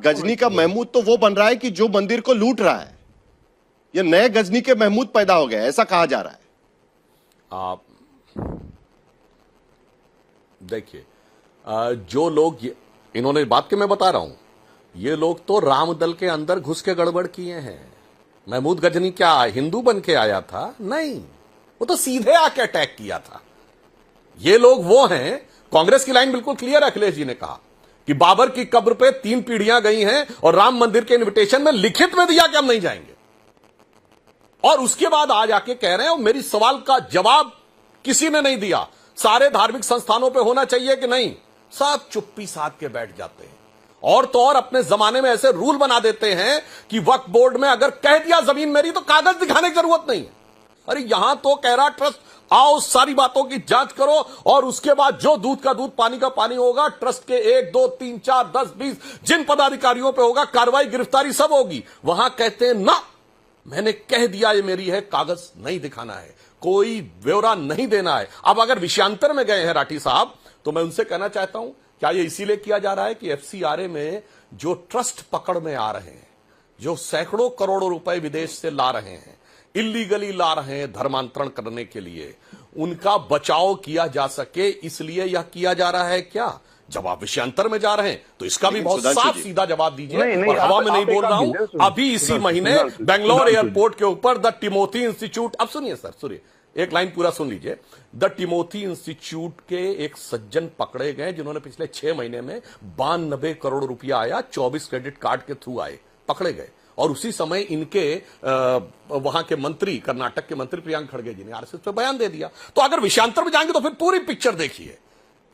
गजनी का महमूद तो वो बन रहा है कि जो मंदिर को लूट रहा है। ये नए गजनी के महमूद पैदा हो गए, ऐसा कहा जा रहा है। आप देखिए, जो लोग इन्होंने बात के मैं बता रहा हूं, ये लोग तो राम दल के अंदर घुस के गड़बड़ किए हैं। महमूद गजनी क्या हिंदू बन के आया था? नहीं, वो तो सीधे आके अटैक किया था। ये लोग वो हैं, कांग्रेस की लाइन बिल्कुल क्लियर है। अखिलेश जी ने कहा कि बाबर की कब्र पे 3 पीढ़ियां गई हैं और राम मंदिर के इनविटेशन में लिखित में दिया कि हम नहीं जाएंगे, और उसके बाद आज आके कह रहे हैं और मेरी सवाल का जवाब किसी ने नहीं दिया, सारे धार्मिक संस्थानों पे होना चाहिए कि नहीं। सब चुप्पी साध के बैठ जाते हैं। और तो और अपने जमाने में ऐसे रूल बना देते हैं कि वक्फ बोर्ड में अगर कह दिया जमीन मेरी तो कागज दिखाने की जरूरत नहीं है। अरे यहां तो कह रहा ट्रस्ट आओ, सारी बातों की जांच करो, और उसके बाद जो दूध का दूध पानी का पानी होगा, ट्रस्ट के 1, 2, 3, 4, 10, 20 जिन पदाधिकारियों पे होगा कार्रवाई, गिरफ्तारी सब होगी। वहां कहते हैं ना, मैंने कह दिया ये मेरी है, कागज नहीं दिखाना है, कोई ब्यौरा नहीं देना है। अब अगर विषयांतर में गए हैं राठी साहब, तो मैं उनसे कहना चाहता हूं, क्या ये इसीलिए किया जा रहा है कि एफसीआरए में जो ट्रस्ट पकड़ में आ रहे हैं, जो सैकड़ों करोड़ों रुपए विदेश से ला रहे हैं, इलीगली ला रहे हैं धर्मांतरण करने के लिए, उनका बचाव किया जा सके, इसलिए यह किया जा रहा है क्या? जब आप विषयांतर में जा रहे हैं तो इसका भी बहुत साफ सीधा जवाब दीजिए। और हवा में नहीं बोल रहा हूं, अभी इसी महीने बेंगलोर एयरपोर्ट के ऊपर द टिमोथी इंस्टीट्यूट, अब सुनिए सर, सुनिए, एक लाइन पूरा सुन लीजिए। द टिमोथी इंस्टीट्यूट के एक सज्जन पकड़े गए जिन्होंने पिछले 6 महीने में 92 करोड़ रुपया आया 24 क्रेडिट कार्ड के थ्रू आए, पकड़े गए। और उसी समय इनके वहां के मंत्री, कर्नाटक के मंत्री प्रियंक खड़गे जी ने आरएसएस पे बयान दे दिया। तो अगर विषयांतर में जाएंगे तो फिर पूरी पिक्चर देखिए,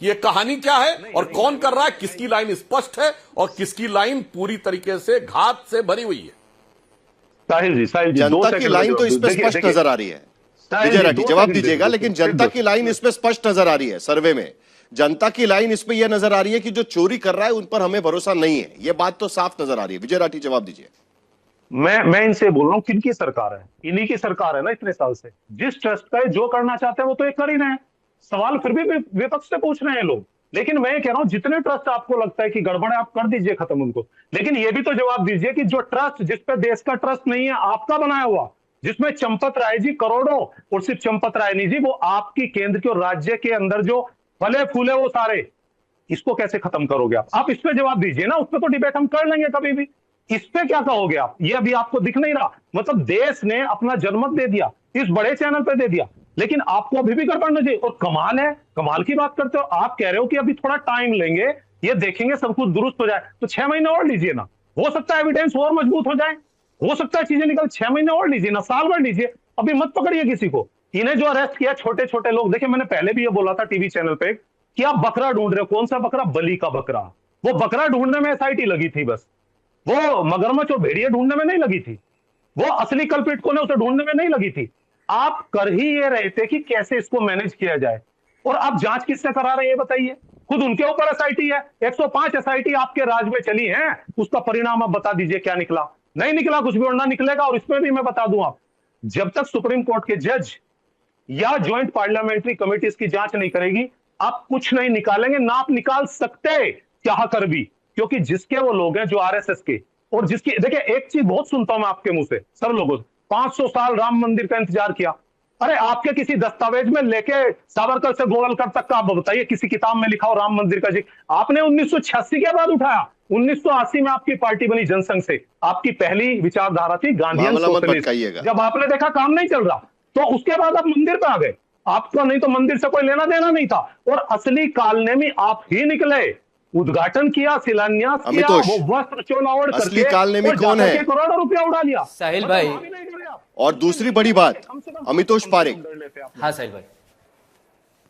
ये कहानी क्या है और कौन कर रहा है, किसकी लाइन स्पष्ट है और किसकी लाइन पूरी तरीके से घात से भरी हुई है। साहिल जी, जनता की लाइन तो इस पे स्पष्ट नजर आ रही है। विजय राठी जवाब दीजिएगा, लेकिन जनता की लाइन इस पे स्पष्ट नजर आ रही है। सर्वे में जनता की लाइन इस पे यह नजर आ रही है कि जो चोरी कर रहा है उन पर हमें भरोसा नहीं है। यह बात तो साफ नजर आ रही है। विजय राठी जवाब दीजिए। मैं इनसे बोल रहा हूं, किनकी सरकार है? इन्हीं की सरकार है ना इतने साल से। जिस ट्रस्ट का जो करना चाहते हैं वो तो एक कर ही रहे हैं। सवाल फिर भी विपक्ष से पूछ रहे हैं लोग। लेकिन मैं कह रहा हूं, जितने ट्रस्ट आपको लगता है कि गड़बड़ है, आप कर दीजिए खत्म उनको। लेकिन ये भी तो जवाब दीजिए कि जो ट्रस्ट, जिसपे देश का ट्रस्ट नहीं है, आपका बनाया हुआ, जिसमें चंपत राय जी करोड़ों, और सिर्फ चंपत राय नहीं जी, वो आपकी केंद्र के और राज्य के अंदर जो फले फूले वो सारे, इसको कैसे खत्म करोगे आप? इस पे जवाब दीजिए ना। उस पर तो डिबेट हम कर लेंगे कभी भी। इस पे क्या कहोगे आप? ये अभी आपको दिख नहीं रहा? मतलब देश ने अपना जनमत दे दिया, इस बड़े चैनल पे दे दिया, लेकिन आपको अभी भी गड़बड़ नहीं चाहिए। और कमाल है, कमाल की बात करते हो आप, कह रहे हो कि अभी थोड़ा टाइम लेंगे, ये देखेंगे सब कुछ दुरुस्त हो जाए। तो 6 महीने और लीजिए ना, हो सकता है एविडेंस और मजबूत हो जाए, हो सकता है चीजें निकल। 6 महीने और लीजिए ना, साल भर लीजिए, अभी मत पकड़िए किसी को। इन्हें जो अरेस्ट किया छोटे छोटे लोग, देखिए मैंने पहले भी ये बोला था टीवी चैनल पे कि आप बकरा ढूंढ रहे हो। कौन सा बकरा? बलि का बकरा। वो बकरा ढूंढने में एसआईटी लगी थी बस। वो मगरमच्छ और भेड़िए ढूंढने में नहीं लगी थी, वो असली कल्प्रिट को ने उसे ढूंढने में नहीं लगी थी। आप कर ही ये रहे थे कि कैसे इसको मैनेज किया जाए। और आप जांच किससे करा रहे हैं ये बताइए? खुद उनके ऊपर एसआईटी है, 105 एसआईटी आपके राज में चली है, उसका परिणाम आप बता दीजिए क्या निकला? नहीं निकला कुछ भी, और ना निकलेगा। और इसमें भी मैं बता दूं, आप जब तक सुप्रीम कोर्ट के जज या ज्वाइंट पार्लियामेंट्री कमेटी इसकी जांच नहीं करेगी, आप कुछ नहीं निकालेंगे, ना आप निकाल सकते चाह कर भी। क्योंकि जिसके वो लोग हैं जो आरएसएस के, और जिसकी, देखिए एक चीज बहुत सुनता हूं मैं आपके मुंह से सब लोगों से, 500 साल राम मंदिर का इंतजार किया। अरे आपके किसी दस्तावेज में लेके सावरकर से गोवलकर तक का आप बताइए, किसी किताब में लिखा हो राम मंदिर का जिक्र? आपने 1986 के बाद उठाया। 1980 में आपकी पार्टी बनी जनसंघ से, आपकी पहली विचारधारा थी गांधीयन सोशलिस्ट। जब आपने देखा काम नहीं चल रहा, तो उसके बाद आप मंदिर पे आ गए। आपका नहीं तो मंदिर से कोई लेना देना नहीं था। और असली कालनेमी आप ही निकले, उद्घाटन किया, शिलान्यास किया, वो वस्त्र चोला ओढ़ करके असली कालनेमी कौन है? करोड़ों रुपया उड़ा लिया साहिल भाई। और दूसरी बड़ी बात, अमितोष पारेख। हाँ साहिल भाई,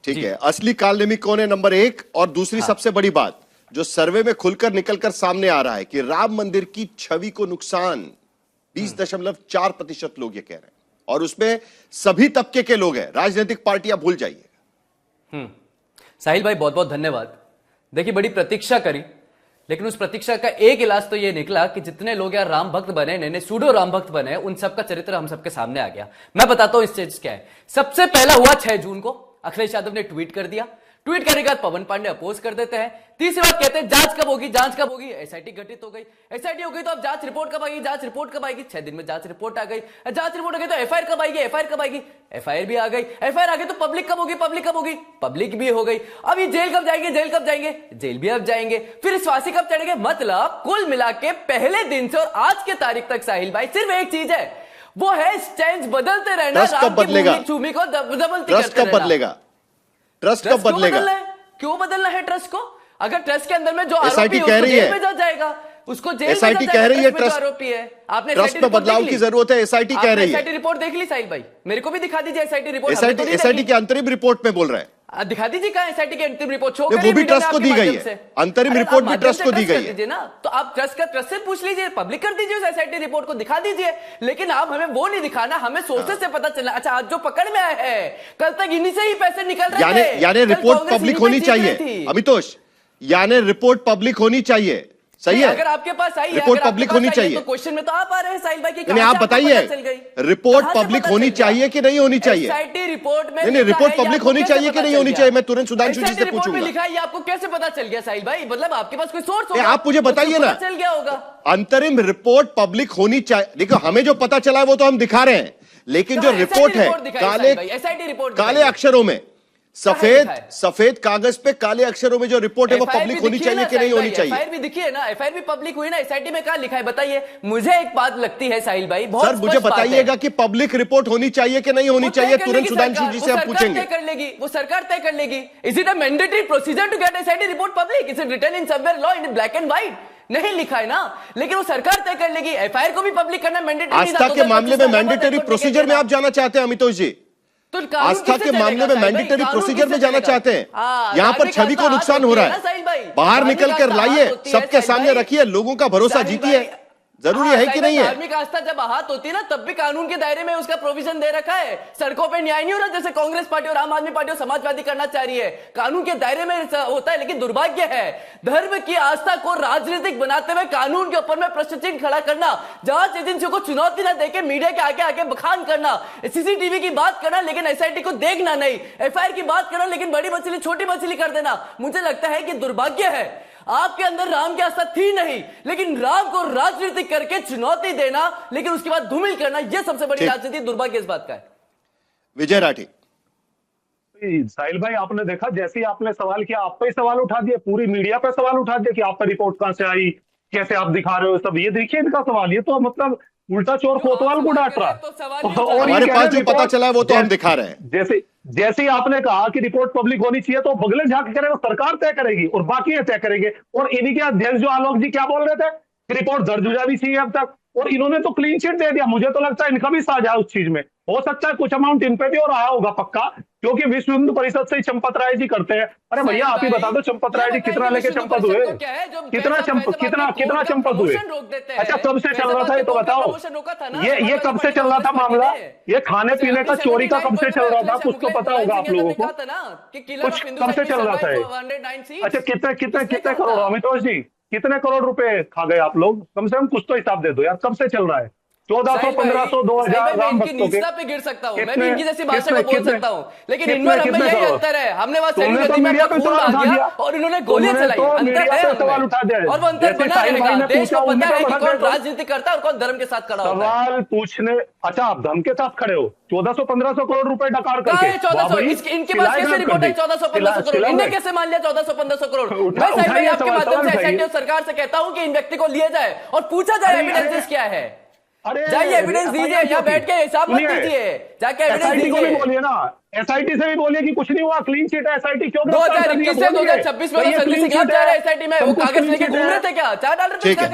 ठीक है, असली कालनेमी कौन है नंबर एक। और दूसरी सबसे बड़ी बात जो सर्वे में खुलकर निकलकर सामने आ रहा है कि राम मंदिर की छवि को नुकसान 20.4% लोग ये कह रहे हैं, और उसमें सभी तबके के लोग हैं, राजनीतिक पार्टियां भूल जाइए। साहिल भाई बहुत बहुत धन्यवाद। देखिए बड़ी प्रतीक्षा करी, लेकिन उस प्रतीक्षा का एक इलाज तो ये निकला कि जितने लोग यार राम भक्त बने, नए सूडो राम भक्त बने, उन सबका चरित्र हम सबके सामने आ गया। मैं बताता हूं इस चीज क्या है। सबसे पहला हुआ 6 जून को अखिलेश यादव ने ट्वीट कर दिया। ट्वीट करने के बाद पवन पांडे अपोज कर देते हैं। तीसरी बात कहते हैं जांच कब होगी, जांच कब होगी? एसआईटी गठित हो गई। एसआईटी हो गई तो अब जांच रिपोर्ट कब आएगी, जांच रिपोर्ट कब आएगी? 6 दिन में जांच रिपोर्ट आ गई। जांच रिपोर्ट आ गई तो एफआईआर कब आएगी, एफआईआर कब आएगी? एफआईआर भी आ गई। एफआईआर आ गई तो पब्लिक कब होगी, पब्लिक कब होगी? पब्लिक भी हो गई। अब ये जेल कब जाएंगे, जेल कब जाएंगे? जेल भी अब जाएंगे। फिर इस फांसी कब चढ़ेंगे? मतलब कुल मिला के पहले दिन से और आज के तारीख तक साहिल भाई सिर्फ एक चीज है, वो है स्टैंड बदलते रहना। ट्रस्ट कब बदलेगा? चूमी को दबलती ट्रस्ट कब बदलेगा? ट्रस्ट कब बदलेगा? क्यों बदलना है ट्रस्ट को? अगर ट्रस्ट के अंदर में जो एसआईटी आरोपी कह है रही जेल है, में जा जाएगा, उसको जेल में एसआईटी जा कह रही है जाएगा, ट्रस्ट आरोपी है। आपने ट्रस्ट में बदलाव की जरूरत है, एसआईटी कह रही है। एसआईटी रिपोर्ट देख ली साहिल भाई? मेरे को भी दिखा दीजिए एसआईटी रिपोर्ट। एसआईटी के अंतरिम रिपोर्ट में बोल रहे हैं, दिखा दीजिए कहां एसआईटी की अंतिम रिपोर्ट शो वो भी ट्रस्ट को दी गई है। अंतरिम रिपोर्ट भी ट्रस्ट को दी गई है ना, तो आप ट्रस्ट से पूछ लीजिए, पब्लिक कर दीजिए, उस एसआईटी रिपोर्ट को दिखा दीजिए। लेकिन आप हमें वो नहीं दिखाना, हमें सोर्सेस से पता चलना। अच्छा आज जो पकड़ में आए हैं, कल तक इन्हीं से ही पैसे निकल रहे थे। यानी रिपोर्ट पब्लिक होनी चाहिए अमितोष, यानी रिपोर्ट पब्लिक होनी चाहिए। सही है, अगर आपके पास आई है, रिपोर्ट पब्लिक होनी चाहिए। तो क्वेश्चन में तो आप आ रहे हैं साहिल भाई की, नहीं आप बताइए, रिपोर्ट पब्लिक होनी चाहिए कि नहीं होनी चाहिए? एसआईटी रिपोर्ट में नहीं रिपोर्ट पब्लिक होनी चाहिए कि नहीं होनी चाहिए? मैं तुरंत सुधांशु जी से पूछूंगा। लिखा है, आपको कैसे पता चल गया साहिल भाई? मतलब आपके पास कोई सोर्स होगा, आप मुझे बताइए ना। चल गया होगा। अंतरिम रिपोर्ट पब्लिक होनी चाहिए। देखो हमें जो पता चला है वो तो हम दिखा रहे हैं, लेकिन जो रिपोर्ट है काले अक्षरों में, सफेद कागज पे काले अक्षरों में जो रिपोर्ट है वो पब्लिक होनी चाहिए कि नहीं होनी चाहिए? एफआईआर भी दिखी है ना, एफआईआर भी पब्लिक हुई ना। एसआईटी में क्या लिखा है बताइए मुझे। एक बात लगती है साहिल भाई, बहुत सर मुझे बताइएगा कि पब्लिक रिपोर्ट होनी चाहिए कि नहीं होनी चाहिए? तुरंत सुधांशु जी से हम पूछेंगे। कर लेगी वो सरकार, तय कर लेगी। Is it a mandatory procedure to get SIT report public? Is it written in somewhere law in black and white? नहीं लिखा है ना, लेकिन वो सरकार तय कर लेगी। एफआईआर को भी पब्लिक करना मैंडेटरी। आस्था के मामले में मैंडेटरी प्रोसीजर में आप जाना चाहते हैं अमितोष जी? आस्था के मामले में मैंडेटरी प्रोसीजर में जाना चाहते हैं? यहां पर छवि को नुकसान हो रहा है, बाहर निकल कर लाइए, सबके सामने रखिए, लोगों का भरोसा जीतिए। जरूरी है कि नहीं है? धार्मिक आस्था जब आहत होती है ना, तब भी कानून के दायरे में उसका प्रोविजन दे रखा है। सड़कों पे न्याय नहीं हो रहा जैसे कांग्रेस पार्टी और आम आदमी पार्टी और समाजवादी करना चाह रही है। कानून के दायरे में होता है, लेकिन दुर्भाग्य है धर्म की आस्था को राजनीतिक बनाते हुए कानून के ऊपर में प्रश्न चिन्ह खड़ा करना, जांच एजेंसियों को चुनौती न देके मीडिया के आगे आगे बखान करना, सीसीटीवी की बात करना लेकिन एसआईटी को देखना नहीं, एफआईआर की बात करना लेकिन बड़ी मछली छोटी मछली कर देना। मुझे लगता है कि दुर्भाग्य है, आपके अंदर राम की आस्था थी नहीं, लेकिन राम को राजनीतिक करके चुनौती देना, लेकिन उसके बाद धूमिल करना, यह सबसे बड़ी राजनीति। दुर्भाग्य इस बात का है। विजय राठी। साहिल भाई आपने देखा, जैसे ही आपने सवाल किया आप पे सवाल उठा दिए, पूरी मीडिया पे सवाल उठा दिया कि आप पर रिपोर्ट कहां से आई, कैसे आप दिखा रहे हो सब। ये देखिए इनका सवाल, ये तो मतलब उल्टा चोर कोतवाल को डांट रहा है। और हमारे पास जो पता चला है वो तो हम दिखा रहे हैं। जैसे ही आपने कहा कि रिपोर्ट पब्लिक होनी चाहिए, तो बगले झांक करे वो सरकार तय करेगी और बाकी तय करेंगे। और इन्हीं के अध्यक्ष जो आलोक जी क्या बोल रहे थे कि रिपोर्ट दर्ज हो जानी चाहिए अब तक। और इन्होंने तो क्लीन चिट दे दिया। मुझे तो लगता है इनका भी साझा है उस चीज में। हो सकता है कुछ अमाउंट इन पे भी और आया होगा पक्का, क्योंकि विश्व हिंदू परिषद से ही चंपत राय जी करते हैं। अरे भैया आप ही बता दो, चंपत राय जी कितना लेके चंपत हुए, कितना चंपत हुए? अच्छा कब से चल रहा था ये तो बताओ, ये कब से चल रहा था मामला? ये खाने पीने का चोरी का कब से चल रहा था? कुछ तो पता होगा आप लोगों को, कुछ कब से चल रहा था? अच्छा कितने करोड़, अमितोष जी कितने करोड़ रुपए खा गए आप लोग? कम से कम कुछ तो हिसाब दे दो यार, कब से चल रहा है? 1400, 1500, 2000 राम भक्तों के। पे गिर सकता हूँ, मैं भी इनकी जैसी भाषा को बोल सकता हूँ, लेकिन इनमें यही अंतर है। हमने वहां मीडिया पे सवाल उठा दिया और इन्होंने गोलियां चलाई। अंतर है सवाल उठा दिया, और वो अंतर बना रहेगा। देश को पता है कि कौन राजनीति करता है और कौन धर्म के साथ खड़ा होता है। सवाल पूछने, अच्छा आप धर्म के साथ खड़े हो, 1400, 1500 करोड़ रुपए डकार करके। 1400 इनके पास कैसे रिपोर्ट है? 1400, 1500 करोड़ इन्हें कैसे मान लिया? 1400, 1500 करोड़। मैं आपके माध्यम से एसआईटी सरकार से कहता हूँ कि इन व्यक्ति को लिया जाए और पूछा जाए एविडेंसेस क्या है। जाइए एविडेंस दीजिए, यहाँ बैठ के हिसाब मत दीजिए, जाके एविडेंस दीजिए। बोलिए ना, एसआईटी से भी बोलिए कि कुछ नहीं हुआ, क्लीन चिट है। एसआईटी क्यों 2021 से 2026 में संजय सिंह जा रहे एसआईटी में, वो कागज लेके घूम रहे थे क्या? 4 डाल रहे थे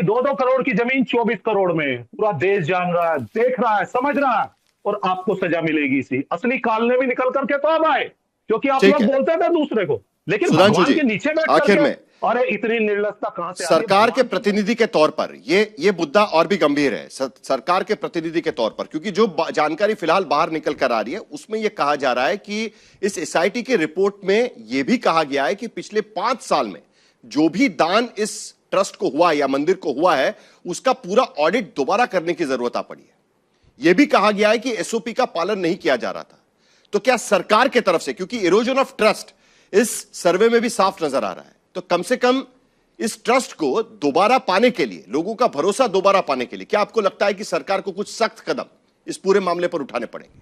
2 करोड़ की जमीन 24 करोड़ में, पूरा देश जान रहा है, देख रहा है, समझ रहा है, और आपको सजा मिलेगी। इसी असली काल ने भी निकल करके तो अब आए, क्योंकि आप लोग बोलते थे दूसरे को, लेकिन भगवान के नीचे बैठ आखिर में अरे इतनी निर्लजता कहां से? सरकार के प्रतिनिधि के तौर पर ये मुद्दा और भी गंभीर है। सरकार के प्रतिनिधि के तौर पर, क्योंकि जो जानकारी फिलहाल बाहर निकल कर आ रही है उसमें यह कहा जा रहा है कि इस एसआईटी की रिपोर्ट में यह भी कहा गया है कि पिछले 5 साल में जो भी दान इस ट्रस्ट को हुआ या मंदिर को हुआ है उसका पूरा ऑडिट दोबारा करने की जरूरत आ पड़ी है। यह भी कहा गया है कि एसओपी का पालन नहीं किया जा रहा था। तो क्या सरकार की तरफ से, क्योंकि इरोजन ऑफ ट्रस्ट इस सर्वे में भी साफ नजर आ रहा है, तो कम से कम इस ट्रस्ट को दोबारा पाने के लिए, लोगों का भरोसा दोबारा पाने के लिए, क्या आपको लगता है कि सरकार को कुछ सख्त कदम इस पूरे मामले पर उठाने पड़ेंगे?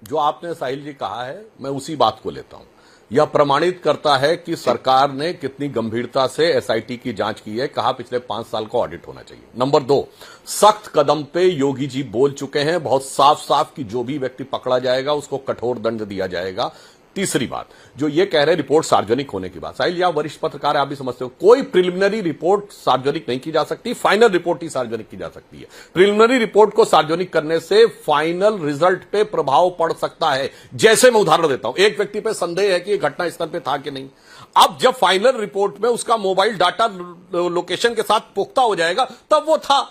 जो आपने साहिल जी कहा है, मैं उसी बात को लेता हूं। यह प्रमाणित करता है कि सरकार ने कितनी गंभीरता से एसआईटी की जांच की है। कहा पिछले 5 साल का ऑडिट होना चाहिए। नंबर 2, सख्त कदम पे योगी जी बोल चुके हैं, बहुत साफ साफ, कि जो भी व्यक्ति पकड़ा जाएगा उसको कठोर दंड दिया जाएगा। तीसरी बात, जो ये कह रहे रिपोर्ट सार्वजनिक होने की बात, साहिल जी आप वरिष्ठ पत्रकार है, आप भी समझते हो, कोई प्रिलिमिनरी रिपोर्ट सार्वजनिक नहीं की जा सकती, फाइनल रिपोर्ट ही सार्वजनिक की जा सकती है। प्रिलिमिनरी रिपोर्ट को सार्वजनिक करने से फाइनल रिजल्ट पे प्रभाव पड़ सकता है। जैसे मैं उदाहरण देता हूं, एक व्यक्ति पे संदेह है कि घटना स्थल पे था कि नहीं। अब जब फाइनल रिपोर्ट में उसका मोबाइल डाटा लोकेशन के साथ पुख्ता हो जाएगा तब वो था।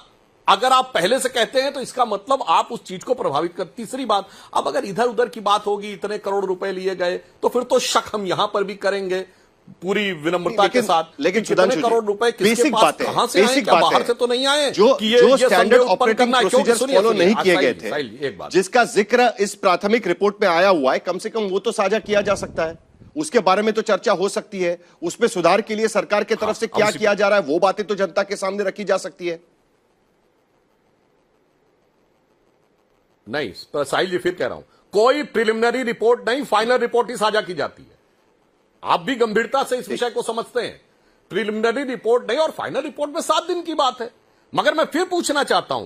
अगर आप पहले से कहते हैं तो इसका मतलब आप उस चीज को प्रभावित कर। तीसरी बात, अब अगर इधर उधर की बात होगी, इतने करोड़ रुपए लिए गए, तो फिर तो शक हम यहां पर भी करेंगे पूरी विनम्रता के साथ। लेकिन कितने करोड़ रुपए किसके पास, कहां से आए? क्या बाहर से तो नहीं आए? जो स्टैंडर्ड ऑपरेटिंग प्रोसीजर्स फॉलो नहीं किए गए थे, एक बात जिसका जिक्र इस प्राथमिक रिपोर्ट में आया हुआ है, कम से कम वो तो साझा किया जा सकता है। उसके बारे में तो चर्चा हो सकती है। उसमें सुधार के लिए सरकार की तरफ से क्या किया जा रहा है, वो बातें तो जनता के सामने रखी जा सकती है। नहीं, साहिल जी फिर कह रहा हूं, कोई प्रिलिमिनरी रिपोर्ट नहीं, फाइनल रिपोर्ट ही साझा की जाती है। आप भी गंभीरता से इस विषय को समझते हैं। प्रिलिमिनरी रिपोर्ट नहीं और फाइनल रिपोर्ट में 7 दिन की बात है। मगर मैं फिर पूछना चाहता हूं,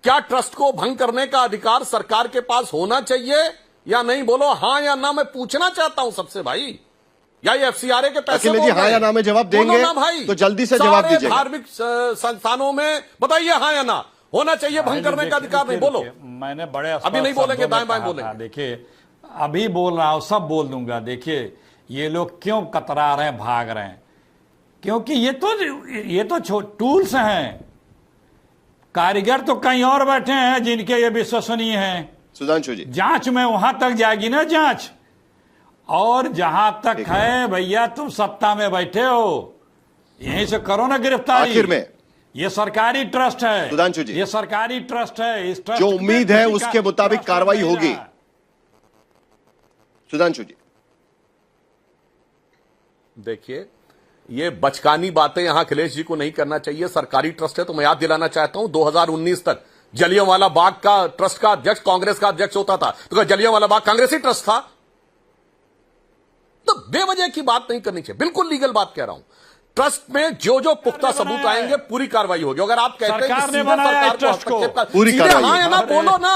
क्या ट्रस्ट को भंग करने का अधिकार सरकार के पास होना चाहिए या नहीं? बोलो हां या ना, मैं पूछना चाहता हूं सबसे भाई। या ये एफसीआरए के पैसे जी हां या ना में जवाब देंगे ना भाई, तो जल्दी से जवाब दीजिए। धार्मिक संस्थानों में बताइए हां या ना, होना चाहिए भंग करने का अधिकार? नहीं बोलो। मैंने बड़े अभी नहीं बोलेंगे, दाएं बाएं बोलेंगे। देखिए अभी बोल रहा हूं, सब बोल दूंगा। देखिए ये लोग क्यों कतरा रहे हैं, भाग रहे हैं, क्योंकि ये तो टूल्स हैं। कारीगर तो कहीं और बैठे हैं जिनके ये विश्वसनीय हैं। सुधांशु जी, जांच में वहां तक जाएगी ना जांच, और जहां तक है भैया तुम सत्ता में बैठे हो, यहीं से करो ना गिरफ्तारी। आखिर में ये सरकारी ट्रस्ट है सुधांशु जी, ये सरकारी ट्रस्ट है। इस ट्रस्ट जो उम्मीद है उसके मुताबिक कार्रवाई होगी। सुधांशु जी देखिए, ये बचकानी बातें यहां अखिलेश जी को नहीं करना चाहिए। सरकारी ट्रस्ट है तो मैं याद दिलाना चाहता हूं, 2019 तक जलियांवाला बाग का ट्रस्ट का अध्यक्ष कांग्रेस का अध्यक्ष होता था, तो क्या जलियांवाला बाग कांग्रेसी ट्रस्ट था? तो बेवजह की बात नहीं करनी चाहिए, बिल्कुल लीगल बात कह रहा हूं। ट्रस्ट में जो पुख्ता सबूत आएंगे पूरी कार्रवाई होगी। अगर आप कहते हैं कि सीधे सरकार को हस्तक्षेप कर, पूरी कार्रवाई, हां या ना बोलो ना।